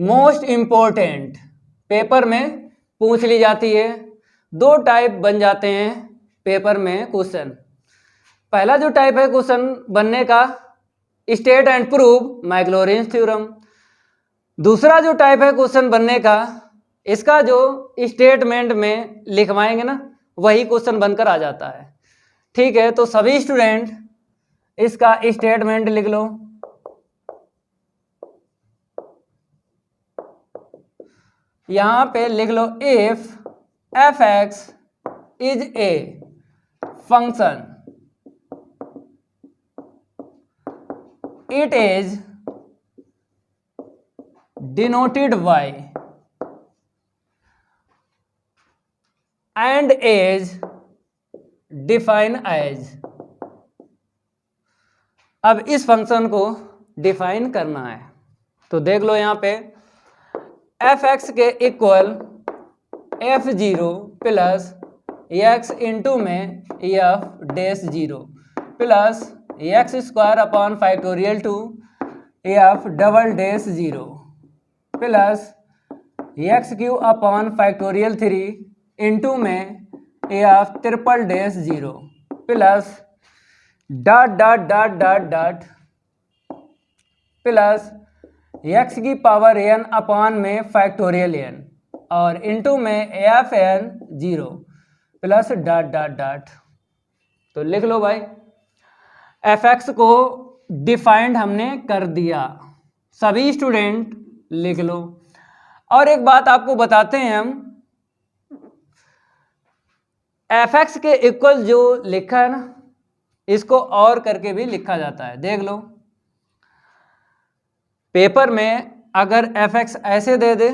Most important, paper में पूछ ली जाती है। दो टाइप बन जाते हैं पेपर में क्वेश्चन। पहला जो टाइप है क्वेश्चन बनने का, स्टेट एंड प्रूव मैक्लॉरिन्स थ्योरम। दूसरा जो टाइप है क्वेश्चन बनने का, इसका जो स्टेटमेंट में लिखवाएंगे ना, वही क्वेश्चन बनकर आ जाता है। ठीक है, तो सभी स्टूडेंट इसका स्टेटमेंट लिख लो। यहां पे लिख लो, if f x is a function, it is denoted by and is define as. अब इस फंक्शन को डिफाइन करना है, तो देख लो यहां पे एफ एक्स के equal f zero plus x into में f dash zero plus x square upon factorial two f double dash zero plus x cube upon factorial three into में f triple dash zero plus dot dot dot dot dot plus x की power n upon में factorial n और into में f n zero plus dot dot dot. तो लिख लो भाई, F x को defined हमने कर दिया। सभी स्टूडेंट लिख लो। और एक बात आपको बताते हैं हम, एफ एक्स के इक्वल जो लिखा है ना, इसको और करके भी लिखा जाता है। देख लो, पेपर में अगर एफ एक्स ऐसे दे दे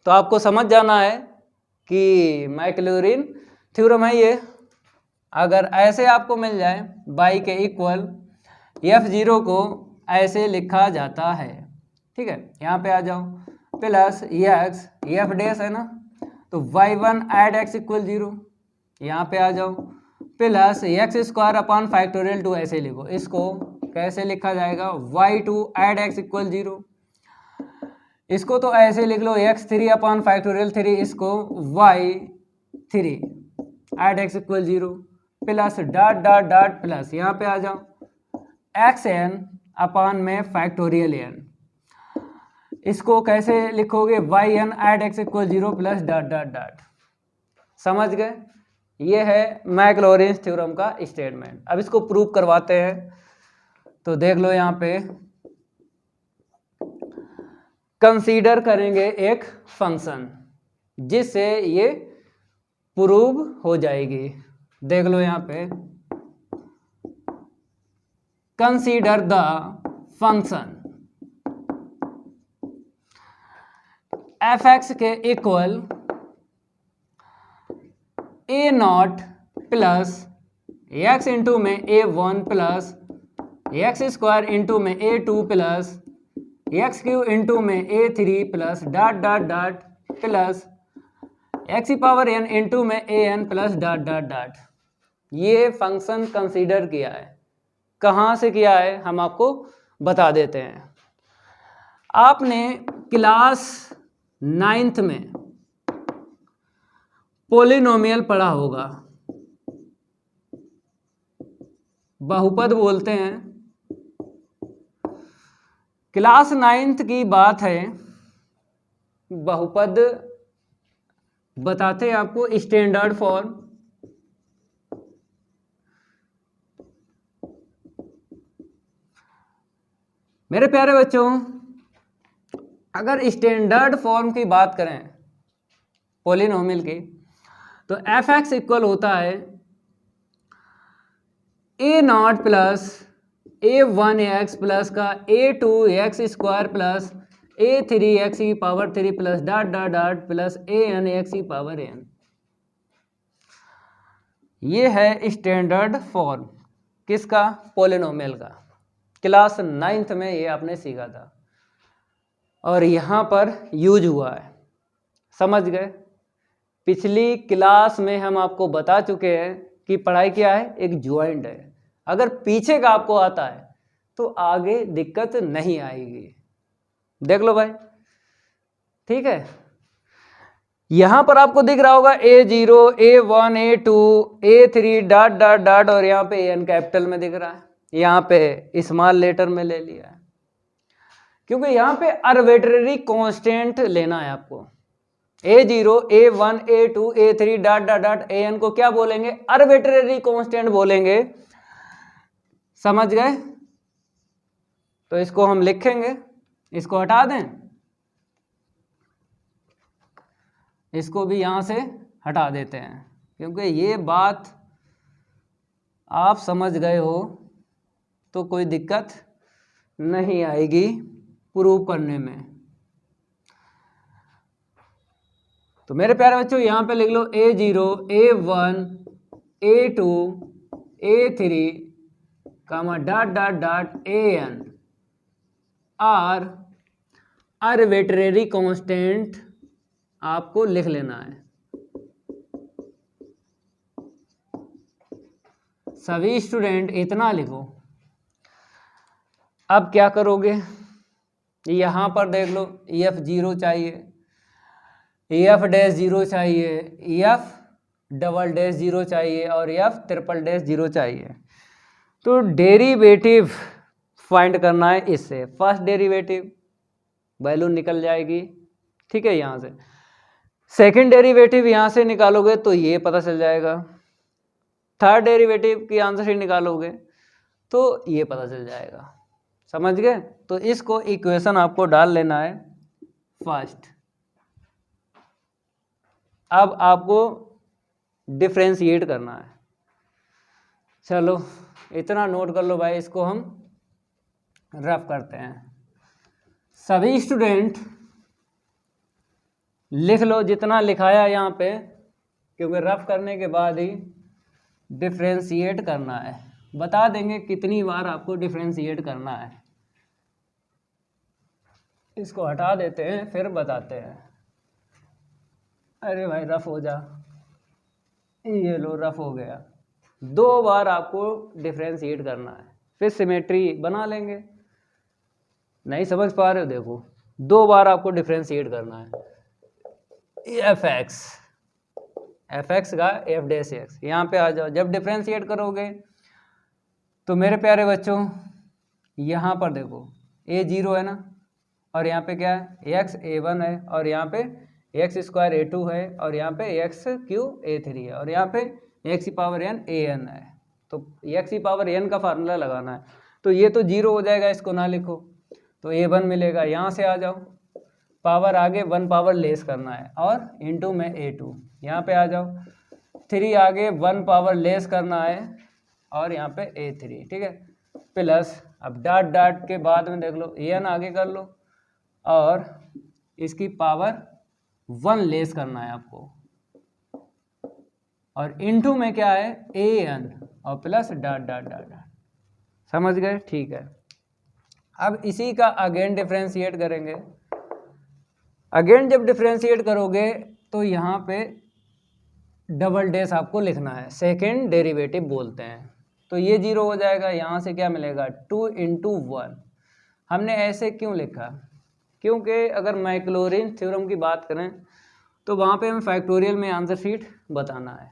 तो आपको समझ जाना है कि मैक्लॉरिन थ्योरम है ये। अगर ऐसे आपको मिल जाए बाई के इक्वल एफ जीरो को ऐसे लिखा जाता है। ठीक है, यहाँ पे आ जाओ, प्लस एक्स एफ डैश है ना, तो y one at x equal zero. यहाँ पे आ जाओ, plus x square upon factorial two ऐसे लिखो। इसको कैसे लिखा जाएगा, y two at x equal zero. इसको तो ऐसे लिख लो, x three upon factorial three, इसको y three at x equal zero plus dot dot dot plus यहाँ पे आ जाओ, एक्स एन अपॉन में फैक्टोरियल एन। इसको कैसे लिखोगे, y n add x equal zero plus dot dot dot. समझ गए, ये है मैक्लॉरिन्स थ्योरम का स्टेटमेंट। अब इसको प्रूव करवाते हैं। तो देख लो, यहाँ पे कंसीडर करेंगे एक फंक्शन जिससे ये प्रूव हो जाएगी। देख लो यहाँ पे, consider the function f x के equal a not plus x into में a one plus x square into में a two plus x cube into में a three plus dot dot dot plus x की power n into में a n plus dot dot dot. ये function consider किया है। कहाँ से किया है हम आपको बता देते हैं। आपने क्लास 9th में पोलिनोमियल पढ़ा होगा, बहुपद बोलते हैं। क्लास 9th की बात है, बहुपद बताते हैं आपको स्टैंडर्ड फॉर्म। मेरे प्यारे बच्चों, अगर स्टैंडर्ड फॉर्म की बात करें पोलिनोमियल की, तो एफ एक्स इक्वल होता है a not plus a one x plus का a two x square plus a three x की power three plus dot dot dot plus a n x की पावर एन। ये है standard form किसका, polynomial का। Class 9th में ये आपने सीखा था और यहाँ पर यूज हुआ है। समझ गए। पिछली क्लास में हम आपको बता चुके हैं कि पढ़ाई क्या है, एक ज्वाइंट है। अगर पीछे का आपको आता है तो आगे दिक्कत नहीं आएगी। देख लो भाई, ठीक है, यहां पर आपको दिख रहा होगा A0, A1, A2, A3 dot dot dot, और यहाँ पे AN कैपिटल में दिख रहा है, यहाँ पे स्मॉल लेटर में ले लिया है, क्योंकि यहाँ पे आर्बिट्रेरी कांस्टेंट लेना है आपको। A0, A1, A2, A3 dot dot dot, AN को क्या बोलेंगे? आर्बिट्रेरी कांस्टेंट बोलेंगे, समझ गए? तो इसको हम लिखेंगे, इसको हटा दें, इसको भी यहां से हटा देते हैं, क्योंकि ये बात आप समझ गए हो तो कोई दिक्कत नहीं आएगी प्रूव करने में। तो मेरे प्यारे बच्चों यहां पे लिख लो A0, A1, A2, A3 comma dot dot dot AN और आर्बिट्रेरी कांस्टेंट आपको लिख लेना है। सभी स्टूडेंट इतना लिखो। अब क्या करोगे, यहां पर देख लो F0 चाहिए, F'0 चाहिए, F'0 चाहिए और F'0 चाहिए। तो डेरिवेटिव फाइंड करना है इससे। फर्स्ट डेरिवेटिव वैल्यू निकल जाएगी, ठीक है, यहाँ से। सेकंड डेरिवेटिव यहाँ से निकालोगे तो ये पता चल जाएगा। थर्ड डेरिवेटिव की आंसर ही निकालोगे तो ये पता चल जाएगा, समझ गए? तो इसको इक्वेशन आपको डाल लेना है फर्स्ट। अब आपको डिफरेंशिएट करना है। चलो इतना नोट कर लो भाई, इसको हम रफ करते हैं। सभी स्टूडेंट लिख लो जितना लिखाया यहाँ पे, क्योंकि रफ करने के बाद ही डिफरेंशिएट करना है। बता देंगे कितनी बार आपको डिफरेंशिएट करना है। इसको हटा देते हैं फिर बताते हैं। अरे भाई रफ हो जा, ये लो रफ हो गया। 2 बार आपको डिफरेंशिएट करना है, फिर सिमेट्री बना लेंगे। नहीं समझ पा रहे हो, देखो 2 बार आपको डिफरेंशिएट करना है। fx का f'(x), यहाँ पे आ जाओ। जब डिफरेंशिएट करोगे तो मेरे प्यारे बच्चों यहाँ पर देखो A0 है ना, और यहाँ पे क्या है x A1 है, और यहाँ पे x² A2 है, और यहाँ पे x³ A3 है, और यहाँ पे x⁴n AN है। तो x⁴n का फार्मूला लगाना है। तो ये तो 0 हो जाएगा, इसको ना लिखो, तो A1 मिलेगा। यहाँ से आ जाओ, पावर आगे 1 पावर लेस करना है, और इंटू में A2। यहाँ पे आ जाओ, 3 आगे 1 पावर लेस करना है, और यहाँ पे A3, ठीक है, प्लस अब डॉट डॉट के बाद में देख लो AN आगे कर लो, और इसकी पावर 1 लेस करना है आपको, और इनटू में क्या है AN, और प्लस डॉट डॉट डॉट। समझ गए? ठीक है। अब इसी का अगेन डिफरेंशिएट करेंगे। अगेन जब डिफरेंशिएट करोगे तो यहाँ पे डबल डैश आपको लिखना है, सेकेंड डेरिवेटिव बोलते हैं। तो ये 0 हो जाएगा, यहाँ से क्या मिलेगा 2 × 1। हमने ऐसे क्यों लिखा? क्योंकि अगर मैक्लॉरिन थ्योरम की बात करें तो वहाँ पे हमें फैक्टोरियल में आंसर शीट बताना है,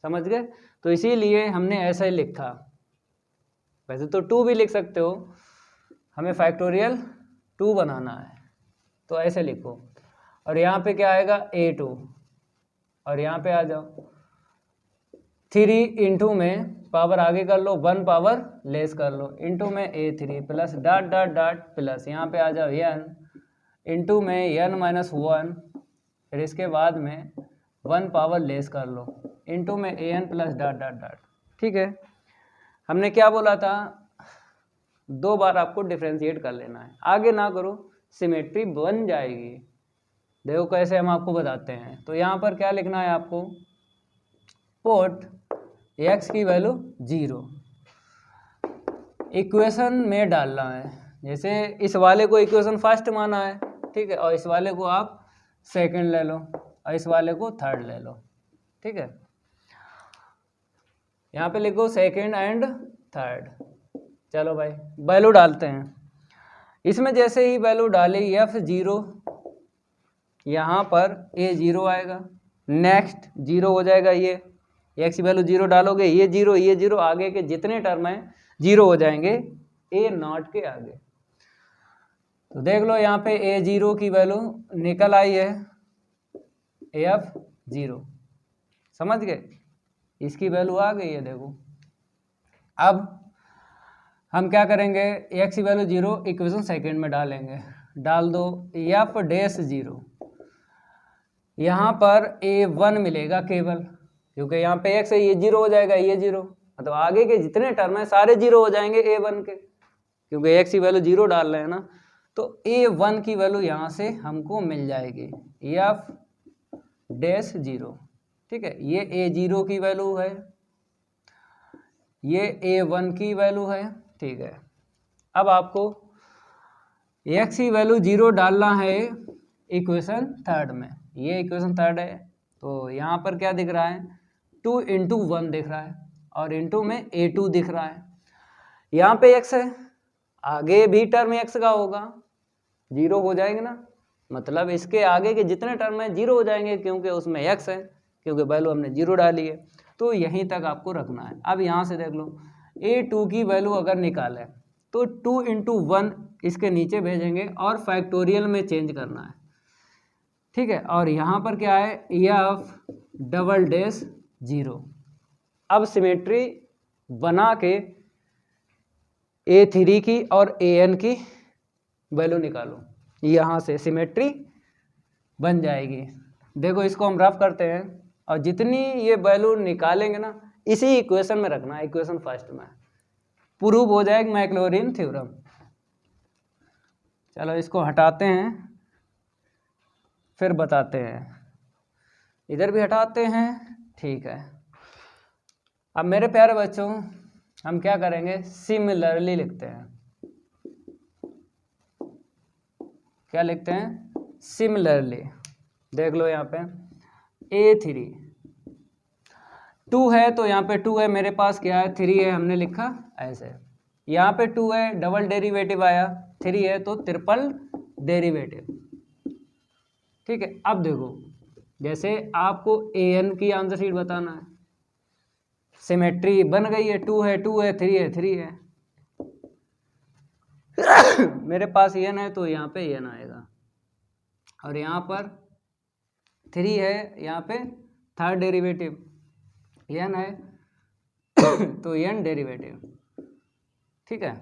समझ गए? तो इसीलिए हमने ऐसा ही लिखा। वैसे तो 2 भी लिख सकते हो, हमें फैक्टोरियल 2 बनाना है, तो ऐसे लिखो। और यहाँ पे क्या आएगा A2, और यहाँ पे आ जाओ 3 इंटू में पावर आगे कर लो, 1 पावर लेस कर लो, इंटू में A3 plus dot dot dot plus यहाँ पे आ जाओ n इंटू में n - 1, फिर इसके बाद में 1 पावर लेस कर लो, इंटू में AN plus dot dot dot. ठीक है, हमने क्या बोला था? 2 बार आपको डिफरेंशिएट कर लेना है, आगे ना करो, सिमेट्री बन जाएगी। देखो कैसे हम आपको बताते हैं। तो यहाँ पर क्या लिखना है आपको? पुट x की वैल्यू 0 इक्वेशन में डालना है। जैसे इस वाले को इक्वेशन फर्स्ट माना है, ठीक है, और इस वाले को आप सेकंड ले लो, और इस वाले को थर्ड ले लो, ठीक है। यहाँ पे लिखो सेकंड एंड थर्ड। चलो भाई वैल्यू डालते हैं। इसमें जैसे ही वैल्यू डाली F0 यहाँ पर ए 0 आएगा, नेक्स्ट 0 हो जाएगा, ये एक्स की वैल्यू 0 डालोगे, ये 0 आगे के जितने टर्म हैं 0 हो जाएंगे ए नॉट के आगे। तो देख लो यहाँ पे ए 0 की वैल्यू निकल आई है एफ 0, समझ गए, इसकी वैल्यू आ गई है। देखो अब हम क्या करेंगे, एक्स की वैल्यू 0 इक्वेशन सेकंड में डालेंगे, डाल दो एफ डैश 0, यहाँ पर a1 मिलेगा केवल, क्योंकि यहाँ पे x है, ये 0 हो जाएगा, ये 0, मतलब आगे के जितने टर्म है सारे 0 हो जाएंगे a1 के, क्योंकि x की वैल्यू 0 डाल रहे हैं ना। तो a1 की वैल्यू यहाँ से हमको मिल जाएगी एफ डैश 0, ठीक है, ये a0 की वैल्यू है, ये a1 की वैल्यू है, ठीक है। अब आपको x की वैल्यू 0 डालना है इक्वेशन थर्ड में, ये इक्वेशन थर्ड है, तो यहाँ पर क्या दिख रहा है 2 इंटू 1 दिख रहा है, और इंटू में a2 दिख रहा है, यहाँ पे x है, आगे भी टर्म x का होगा, 0 हो जाएंगे ना, मतलब इसके आगे के जितने टर्म है 0 हो जाएंगे, क्योंकि उसमें x है, क्योंकि वैल्यू हमने 0 डाली है, तो यहीं तक आपको रखना है। अब यहाँ से देख लो a2 की वैल्यू अगर निकाले तो 2 इंटू 1 इसके नीचे भेजेंगे और फैक्टोरियल में चेंज करना है, ठीक है, और यहाँ पर क्या है एफ डबल डैश 0। अब सिमेट्री बना के a3 की और an की वैल्यू निकालो, यहाँ से सिमेट्री बन जाएगी। देखो इसको हम रफ करते हैं, और जितनी ये वैल्यू निकालेंगे ना इसी इक्वेशन में रखना है, इक्वेशन फर्स्ट में, प्रूव हो जाएगा मैक्लॉरिन थ्योरम। चलो इसको हटाते हैं फिर बताते हैं, इधर भी हटाते हैं, ठीक है। अब मेरे प्यारे बच्चों हम क्या करेंगे, सिमिलरली लिखते हैं, क्या लिखते हैं सिमिलरली, देख लो यहाँ पे a3 2 है तो यहाँ पे 2 है, मेरे पास क्या है 3 है, हमने लिखा ऐसे, यहाँ पे 2 है, डबल डेरिवेटिव आया, 3 है तो ट्रिपल डेरिवेटिव, ठीक है। अब देखो जैसे आपको an की आंसर शीट बताना है, सिमेट्री बन गई है, 2 है 2 है, 3 है 3 है, मेरे पास n है तो यहाँ पे n आएगा, और यहाँ पर 3 है, यहाँ पे थर्ड डेरिवेटिव n है तो n डेरिवेटिव, ठीक है।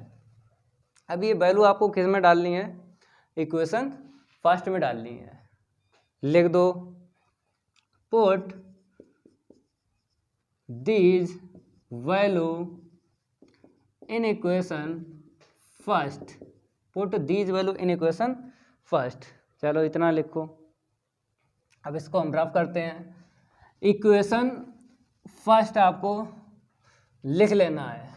अब ये वैल्यू आपको किस में डालनी है, इक्वेशन फर्स्ट में डालनी है, लिख दो put these value in equation first, put these value in equation first, चलो इतना लिखो। अब इसको हम रफ करते हैं, इक्वेशन फर्स्ट आपको लिख लेना है,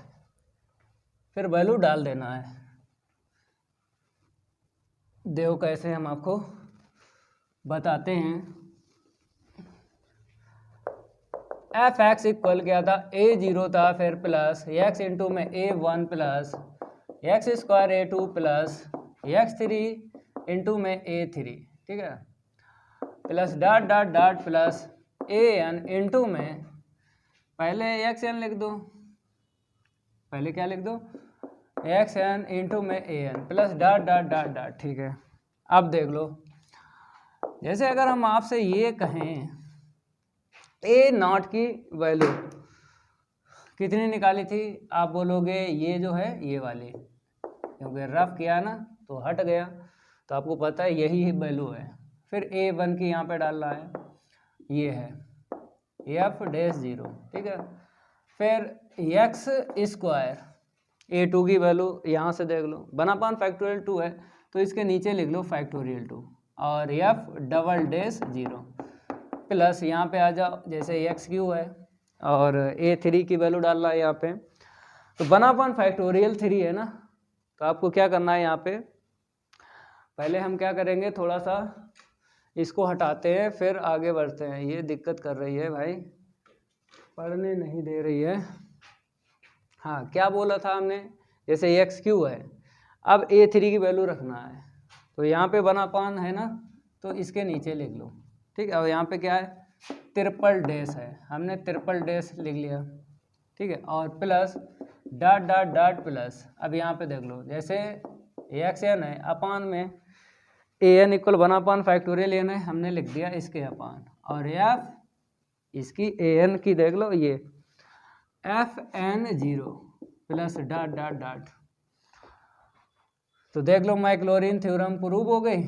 फिर वैल्यू डाल देना है। देखो कैसे हम आपको बताते हैं, एफ एक्स इक्वल क्या था a0 था, फिर प्लस x इंटू में a1 plus x square a2 plus x3 into में a3, ठीक है, plus dot dot dot plus an into में, पहले xn लिख दो, पहले क्या लिख दो xn इंटू में an plus dot dot dot dot, ठीक है। अब देख लो जैसे अगर हम आपसे ये कहें ए नॉट की वैल्यू कितनी निकाली थी, आप बोलोगे ये जो है ये वाली, क्योंकि रफ किया ना तो हट गया, तो आपको पता है यही वैल्यू है। फिर a1 की यहाँ पे डालना है, ये है एफ डैश 0, ठीक है। फिर एक्स स्क्वायर a2 की वैल्यू यहाँ से देख लो, बनापान फैक्टोरियल 2 है तो इसके नीचे लिख लो फैक्टोरियल 2, और एफ डबल डैश 0 प्लस यहाँ पे आ जाओ, जैसे एक्स क्यू है और a3 की वैल्यू डालना है यहाँ पे, तो बनापान फैक्टोरियल 3 है ना, तो आपको क्या करना है, यहाँ पे पहले हम क्या करेंगे, थोड़ा सा इसको हटाते हैं फिर आगे बढ़ते हैं। ये दिक्कत कर रही है भाई, पढ़ने नहीं दे रही है। हाँ क्या बोला था हमने, जैसे एक्स क्यू है, अब a3 की वैल्यू रखना है, तो यहाँ पे बनापान है ना तो इसके नीचे लिख लो, ठीक है। और यहाँ पे क्या है, ट्रिपल डैश है, हमने ट्रिपल डैश लिख लिया, ठीक है। और plus dot dot dot plus, अब यहाँ पे देख लो, जैसे एक्स एन है अपान में ए एन इक्वल 1/फैक्टोरियल एन है, हमने लिख दिया इसके अपान, और एफ इसकी ए एन की देख लो, ये F N 0 plus dot dot dot. तो देख लो मैक्लॉरिन थ्योरम प्रूव हो गई,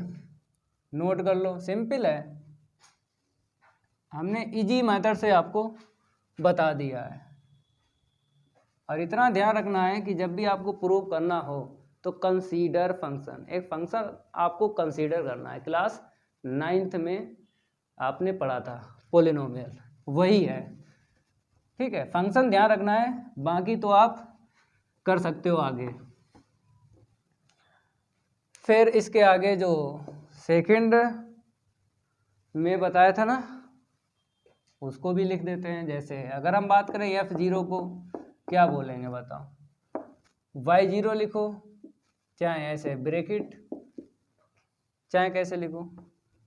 नोट कर लो, सिंपल है, हमने इजी मेथड से आपको बता दिया है। और इतना ध्यान रखना है कि जब भी आपको प्रूव करना हो तो कंसीडर फंक्शन, एक फंक्शन आपको कंसीडर करना है, क्लास 9th में आपने पढ़ा था पोलिनोमियल, वही है, ठीक है। फंक्शन ध्यान रखना है, बाकी तो आप कर सकते हो आगे। फिर इसके आगे जो सेकंड में बताया था ना, उसको भी लिख देते हैं। जैसे अगर हम बात करें f0 को क्या बोलेंगे बताओ, y0 लिखो, चाहे ऐसे ब्रैकेट, चाहे कैसे लिखो,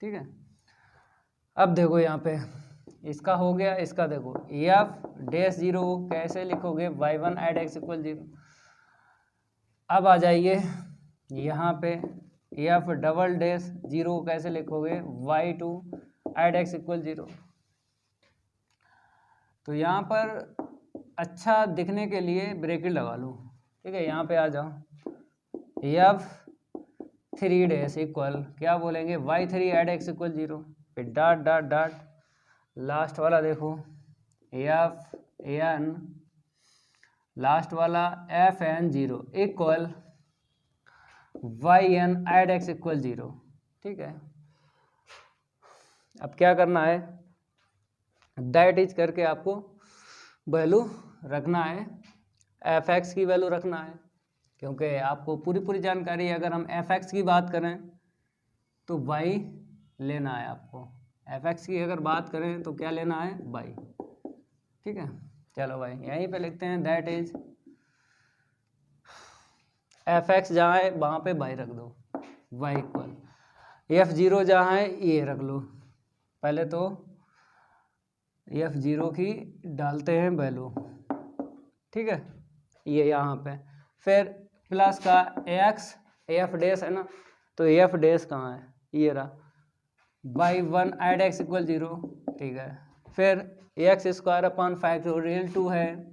ठीक है। अब देखो यहाँ पे इसका हो गया, इसका देखो f'0 कैसे लिखोगे, y1 ऐड x इक्वल 0। अब आ जाइए यहाँ पे f'0 कैसे लिखोगे, y2 ऐड x इक्वल 0। तो यहाँ पर अच्छा दिखने के लिए ब्रैकेट लगा लो, ठीक है। यहाँ पे आ जाओ, f3' इक्वल क्या बोलेंगे, y3 ऐड x इक्वल 0, फिर डॉट डॉट डॉट, लास्ट वाला देखो fn, लास्ट वाला fn0 equal yn add x equal 0, ठीक है। अब क्या करना है, दैट इज करके आपको वैल्यू रखना है, fx की वैल्यू रखना है, क्योंकि आपको पूरी जानकारी है। अगर हम fx की बात करें तो y लेना है आपको, fx की अगर बात करें तो क्या लेना है, y, ठीक है। चलो भाई यहीं पे लिखते हैं, दैट इज fx जहाँ है वहाँ पे y रख दो, y इक्वल f0 जहाँ है ये रख लो, पहले तो f0 की डालते हैं वैल्यू, ठीक है, ये यहाँ पे, फिर प्लस का f' है ना, तो f' कहाँ है, ये रहा, y1 ऐड x इक्वल 0, ठीक है। फिर x² 2 है,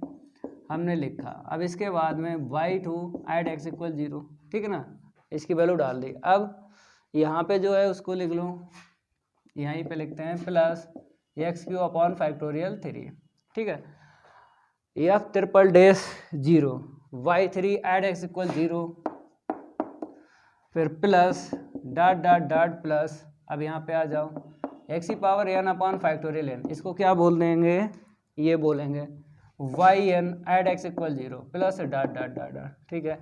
हमने लिखा। अब इसके बाद में y2 ऐड x इक्वल 0, ठीक है ना, इसकी वैल्यू डाल दी। अब यहाँ पे जो है उसको लिख लो, यहीं पे लिखते हैं प्लस x³ 3, ठीक है। f'0 y3 add x equal 0, फिर plus dot dot dot plus, अब यहाँ पे आ जाओ x⁴n/n, इसको क्या बोल देंगे, ये बोलेंगे yn add x equal 0 plus dot dot dot dot, ठीक है।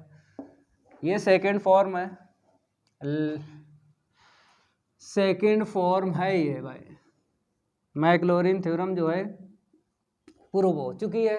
ये सेकेंड फॉर्म है, सेकेंड फॉर्म है ये भाई, मैक्लॉरिन थ्योरम जो है प्रूव हो चुकी है।